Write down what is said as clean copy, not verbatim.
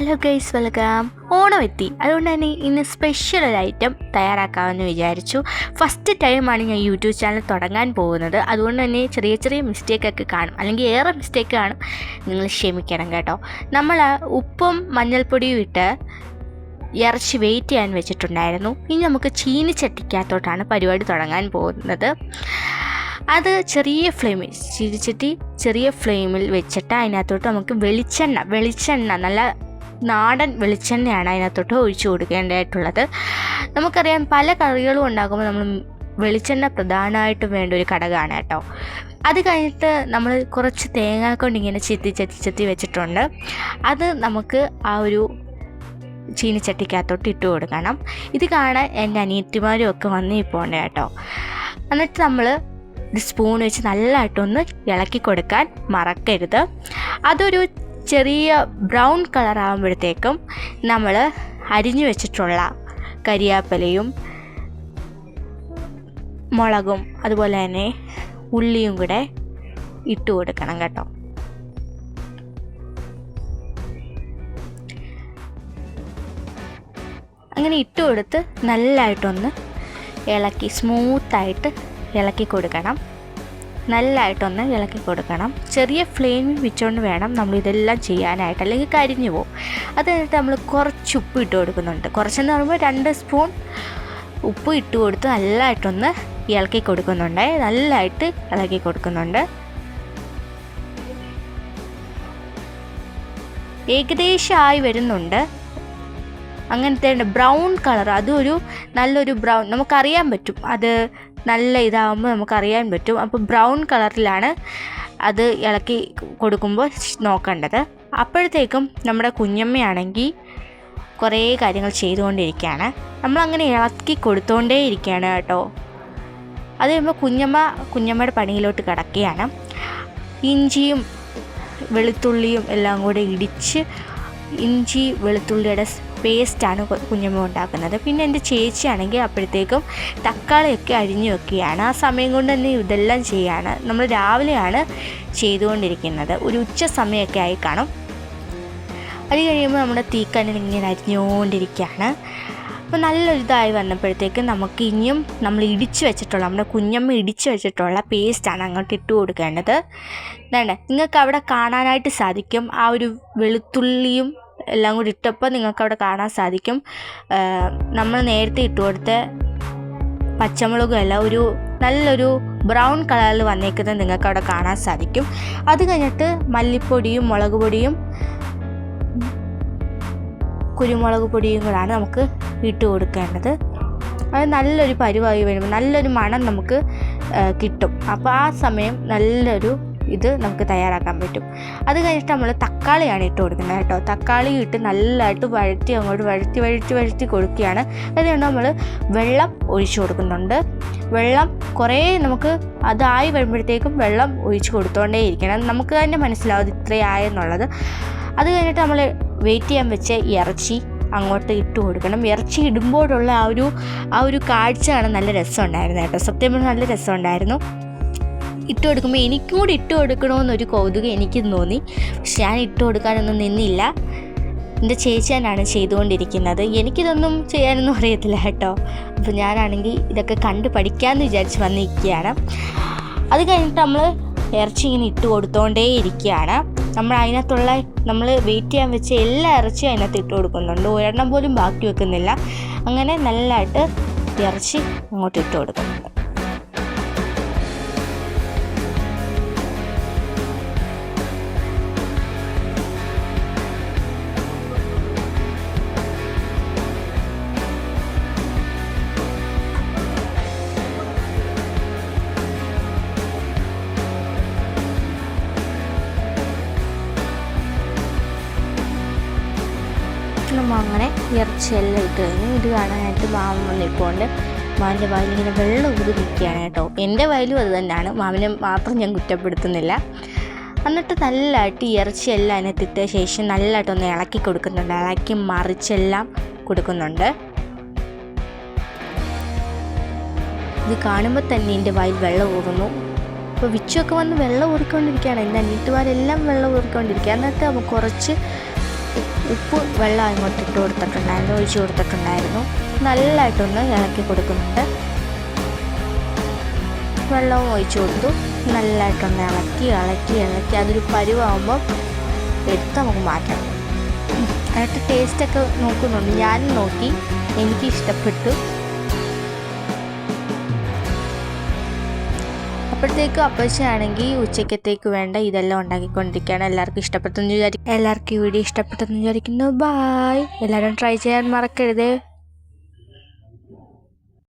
Hello guys, welcome. Onam എത്തി, അതുകൊണ്ട് തന്നെ ഇന്ന് സ്പെഷ്യൽ ഒരു ഐറ്റം തയ്യാറാക്കാമെന്ന് വിചാരിച്ചു. ഫസ്റ്റ് ടൈമാണ് ഞാൻ യൂട്യൂബ് ചാനൽ തുടങ്ങാൻ പോകുന്നത്. അതുകൊണ്ട് തന്നെ ചെറിയ ചെറിയ മിസ്റ്റേക്കൊക്കെ കാണും, അല്ലെങ്കിൽ ഏറെ മിസ്റ്റേക്ക് കാണും. നിങ്ങൾ ക്ഷമിക്കണം കേട്ടോ. നമ്മൾ ഉപ്പും മഞ്ഞൾപ്പൊടിയും ഇട്ട് ഇറച്ചി വെയിറ്റ് ചെയ്യാൻ വെച്ചിട്ടുണ്ടായിരുന്നു. ഇനി നമുക്ക് ചീനിച്ചട്ടിക്കകത്തോട്ടാണ് പരിപാടി തുടങ്ങാൻ പോകുന്നത്. അത് ചെറിയ ഫ്ലെയിമിൽ ചീനിച്ചട്ടി ചെറിയ ഫ്ലെയിമിൽ വെച്ചിട്ട് അതിനകത്തോട്ട് നമുക്ക് വെളിച്ചെണ്ണ നല്ല നാടൻ വെളിച്ചെണ്ണയാണ് അതിനകത്തോട്ട് ഒഴിച്ചു കൊടുക്കേണ്ടതായിട്ടുള്ളത്. നമുക്കറിയാം, പല കറികളും ഉണ്ടാക്കുമ്പോൾ നമ്മൾ വെളിച്ചെണ്ണ പ്രധാനമായിട്ടും വേണ്ട ഒരു ഘടകമാണ് കേട്ടോ. അത് കഴിഞ്ഞിട്ട് നമ്മൾ കുറച്ച് തേങ്ങ കൊണ്ട് ഇങ്ങനെ ചെത്തി വെച്ചിട്ടുണ്ട്. അത് നമുക്ക് ആ ഒരു ചീനിച്ചട്ടിക്കകത്തോട്ട് ഇട്ട് കൊടുക്കണം. ഇത് കാണാൻ എൻ്റെ അനിയത്തിമാരും ഒക്കെ വന്ന് പോകണ്ട കേട്ടോ. എന്നിട്ട് നമ്മൾ സ്പൂൺ വെച്ച് നല്ലതായിട്ടൊന്ന് ഇളക്കി കൊടുക്കാൻ മറക്കരുത്. അതൊരു ചെറിയ ബ്രൗൺ കളർ ആകുമ്പോഴത്തേക്കും നമ്മൾ അരിഞ്ഞു വെച്ചിട്ടുള്ള കരിയാപ്പിലയും മുളകും അതുപോലെ തന്നെ ഉള്ളിയും കൂടെ ഇട്ട് കൊടുക്കണം കേട്ടോ. അങ്ങനെ ഇട്ട് കൊടുത്ത് നല്ലതായിട്ടൊന്ന് ഇളക്കി സ്മൂത്തായിട്ട് ഇളക്കി കൊടുക്കണം. ചെറിയ ഫ്ലെയിമിൽ വെച്ചുകൊണ്ട് വേണം നമ്മളിതെല്ലാം ചെയ്യാനായിട്ട്, അല്ലെങ്കിൽ കരിഞ്ഞു പോകും. അത് കഴിഞ്ഞിട്ട് നമ്മൾ കുറച്ച് ഉപ്പ് ഇട്ട് കൊടുക്കുന്നുണ്ട്. കുറച്ചെന്ന് പറയുമ്പോൾ 2 സ്പൂൺ ഉപ്പ് ഇട്ട് കൊടുത്ത് നല്ലതായിട്ടൊന്ന് ഇളക്കി കൊടുക്കുന്നുണ്ട്. ഏകദേശം ആയി വരുന്നുണ്ട്. അങ്ങനത്തെ ബ്രൗൺ കളർ, അതൊരു നല്ലൊരു ബ്രൗൺ നമുക്കറിയാൻ പറ്റും. അത് നല്ല ഇതാകുമ്പോൾ നമുക്കറിയാൻ പറ്റും. അപ്പോൾ ബ്രൗൺ കളറിലാണ് അത് ഇളക്കി കൊടുക്കുമ്പോൾ നോക്കേണ്ടത്. അപ്പോഴത്തേക്കും നമ്മുടെ കുഞ്ഞമ്മയാണെങ്കിൽ കുറേ കാര്യങ്ങൾ ചെയ്തുകൊണ്ടിരിക്കുകയാണ്. നമ്മളങ്ങനെ ഇളക്കി കൊടുത്തുകൊണ്ടേയിരിക്കുകയാണ് കേട്ടോ. അത് കഴിയുമ്പോൾ കുഞ്ഞമ്മയുടെ പണിയിലോട്ട് കിടക്കുകയാണ്. ഇഞ്ചിയും വെളുത്തുള്ളിയും എല്ലാം കൂടെ ഇടിച്ച് ഇഞ്ചി വെളുത്തുള്ളിയുടെ പേസ്റ്റാണ് കുഞ്ഞമ്മ ഉണ്ടാക്കുന്നത്. പിന്നെ എൻ്റെ ചേച്ചിയാണെങ്കിൽ അപ്പോഴത്തേക്കും തക്കാളിയൊക്കെ അരിഞ്ഞു വെക്കുകയാണ്. ആ സമയം കൊണ്ട് തന്നെ ഇതെല്ലാം ചെയ്യാണ്. നമ്മൾ രാവിലെയാണ് ചെയ്തുകൊണ്ടിരിക്കുന്നത്. ഒരു ഉച്ച സമയമൊക്കെ ആയി കാണും. അത് കഴിയുമ്പോൾ നമ്മുടെ തീക്കനൽ ഇങ്ങനെ അരിഞ്ഞുകൊണ്ടിരിക്കുകയാണ്. അപ്പോൾ നല്ലൊരിതായി വന്നപ്പോഴത്തേക്കും നമുക്ക് ഇനിയും നമ്മുടെ കുഞ്ഞമ്മ ഇടിച്ച് വെച്ചിട്ടുള്ള പേസ്റ്റാണ് അങ്ങോട്ട് ഇട്ട് കൊടുക്കേണ്ടത്. നിങ്ങൾക്ക് അവിടെ കാണാനായിട്ട് സാധിക്കും. ആ ഒരു വെളുത്തുള്ളിയും എല്ലാം കൂടി ഇട്ടപ്പോൾ നിങ്ങൾക്കവിടെ കാണാൻ സാധിക്കും. നമ്മൾ നേരത്തെ ഇട്ട് കൊടുത്ത പച്ചമുളകും എല്ലാം ഒരു നല്ലൊരു ബ്രൗൺ കളറിൽ വന്നേക്കുന്നത് നിങ്ങൾക്കവിടെ കാണാൻ സാധിക്കും. അത് കഴിഞ്ഞിട്ട് മല്ലിപ്പൊടിയും മുളക് പൊടിയും കുരുമുളക് പൊടിയും കൂടാണ് നമുക്ക് ഇട്ട് കൊടുക്കേണ്ടത്. അത് നല്ലൊരു പരുവായി വരുമ്പോൾ നല്ലൊരു മണം നമുക്ക് കിട്ടും. അപ്പോൾ ആ സമയം നല്ലൊരു ഇത് നമുക്ക് തയ്യാറാക്കാൻ പറ്റും. അത് കഴിഞ്ഞിട്ട് നമ്മൾ തക്കാളിയാണ് ഇട്ട് കൊടുക്കുന്നത് കേട്ടോ. തക്കാളി ഇട്ട് നല്ലതായിട്ട് അങ്ങോട്ട് വഴറ്റി കൊടുക്കുകയാണ്. അതുകൊണ്ട് നമ്മൾ വെള്ളം ഒഴിച്ചു കൊടുക്കുന്നുണ്ട്. വെള്ളം കുറേ നമുക്ക് അതായി വരുമ്പോഴത്തേക്കും വെള്ളം ഒഴിച്ച് കൊടുത്തുകൊണ്ടേയിരിക്കണം. നമുക്ക് തന്നെ മനസ്സിലാവും ഇത്രയായെന്നുള്ളത്. അത് കഴിഞ്ഞിട്ട് നമ്മൾ വെയിറ്റ് ചെയ്യാൻ വെച്ച ഇറച്ചി അങ്ങോട്ട് ഇട്ട് കൊടുക്കണം. ഇറച്ചി ഇടുമ്പോഴുള്ള ആ ഒരു കാഴ്ച കാണാൻ നല്ല രസമുണ്ടായിരുന്നു കേട്ടോ. സത്യം പറഞ്ഞാൽ നല്ല രസമുണ്ടായിരുന്നു. ഇട്ട് കൊടുക്കുമ്പോൾ എനിക്കും കൂടി ഇട്ട് കൊടുക്കണമെന്നൊരു കൗതുകം എനിക്കും തോന്നി. പക്ഷെ ഞാൻ ഇട്ട് കൊടുക്കാനൊന്നും നിന്നില്ല. എൻ്റെ ചേച്ചിയാനാണ് ചെയ്തുകൊണ്ടിരിക്കുന്നത്. എനിക്കിതൊന്നും ചെയ്യാനൊന്നും അറിയത്തില്ല കേട്ടോ. അപ്പോൾ ഞാനാണെങ്കിൽ ഇതൊക്കെ കണ്ട് പഠിക്കാമെന്ന് വിചാരിച്ച് വന്നിരിക്കുകയാണ്. അത് കഴിഞ്ഞിട്ട് നമ്മൾ ഇറച്ചി ഇങ്ങനെ ഇട്ട് കൊടുത്തുകൊണ്ടേ ഇരിക്കുകയാണ്. നമ്മൾ വെയിറ്റ് ചെയ്യാൻ വെച്ച എല്ലാ ഇറച്ചിയും അതിനകത്ത് ഇട്ട് കൊടുക്കുന്നുണ്ട്. ഒരെണ്ണം പോലും ബാക്കി വെക്കുന്നില്ല. അങ്ങനെ നല്ലതായിട്ട് ഇറച്ചി അങ്ങോട്ട് ഇട്ട് കൊടുക്കുന്നുണ്ട്. അങ്ങനെ ഇറച്ചിയെല്ലാം ഇട്ട് കഴിഞ്ഞു. ഇത് കാണാനായിട്ട് മാമൻ വന്നിപ്പോണ്ട് മാമൻ്റെ വായിൽ ഇങ്ങനെ വെള്ളം ഊതി നിൽക്കുകയാണ് കേട്ടോ. എൻ്റെ വായിലും അത് തന്നെയാണ്. മാമനെ മാത്രം ഞാൻ കുറ്റപ്പെടുത്തുന്നില്ല. എന്നിട്ട് നല്ലതായിട്ട് ഇറച്ചിയെല്ലാം അതിനകത്തിട്ട ശേഷം നല്ലതായിട്ടൊന്ന് ഇളക്കി കൊടുക്കുന്നുണ്ട്. ഇളക്കി മറിച്ചെല്ലാം കൊടുക്കുന്നുണ്ട്. ഇത് കാണുമ്പോൾ തന്നെ എൻ്റെ വായിൽ വെള്ളം ഊറുന്നു. അപ്പോൾ വിച്ചുമൊക്കെ വന്ന് വെള്ളം ഊറിക്കൊണ്ടിരിക്കുകയാണ്. എൻ്റെ അനിയത്തിമാരെല്ലാം വെള്ളം ഊറിക്കൊണ്ടിരിക്കുക. എന്നിട്ട് നമുക്ക് കുറച്ച് ഉപ്പ് വെള്ളം അങ്ങോട്ട് ഇട്ട് കൊടുത്തിട്ടുണ്ടായിരുന്നു, ഒഴിച്ച് കൊടുത്തിട്ടുണ്ടായിരുന്നു. നല്ലതായിട്ടൊന്ന് ഇളക്കി കൊടുക്കുന്നുണ്ട്. വെള്ളവും ഒഴിച്ചു കൊടുത്തു. നല്ലതായിട്ടൊന്ന് ഇളക്കി ഇളക്കി ഇളക്കി അതൊരു പരുവാകുമ്പോൾ എടുത്ത് നമുക്ക് മാറ്റാം. എന്നിട്ട് ടേസ്റ്റൊക്കെ നോക്കുന്നുണ്ട്. ഞാനും നോക്കി, എനിക്ക് ഇഷ്ടപ്പെട്ടു. അപ്പോഴത്തേക്കും അപ്പച്ചാണെങ്കിൽ ഉച്ചക്കത്തേക്ക് വേണ്ട ഇതെല്ലാം ഉണ്ടാക്കിക്കൊണ്ടിരിക്കുകയാണ്. എല്ലാവർക്കും ഇഷ്ടപ്പെട്ടെന്ന് വിചാരിക്കുന്നു. എല്ലാവർക്കും ഈ വീഡിയോ ഇഷ്ടപ്പെട്ടെന്ന് വിചാരിക്കുന്നു. ബായ്. എല്ലാവരും ട്രൈ ചെയ്യാൻ മറക്കരുത്.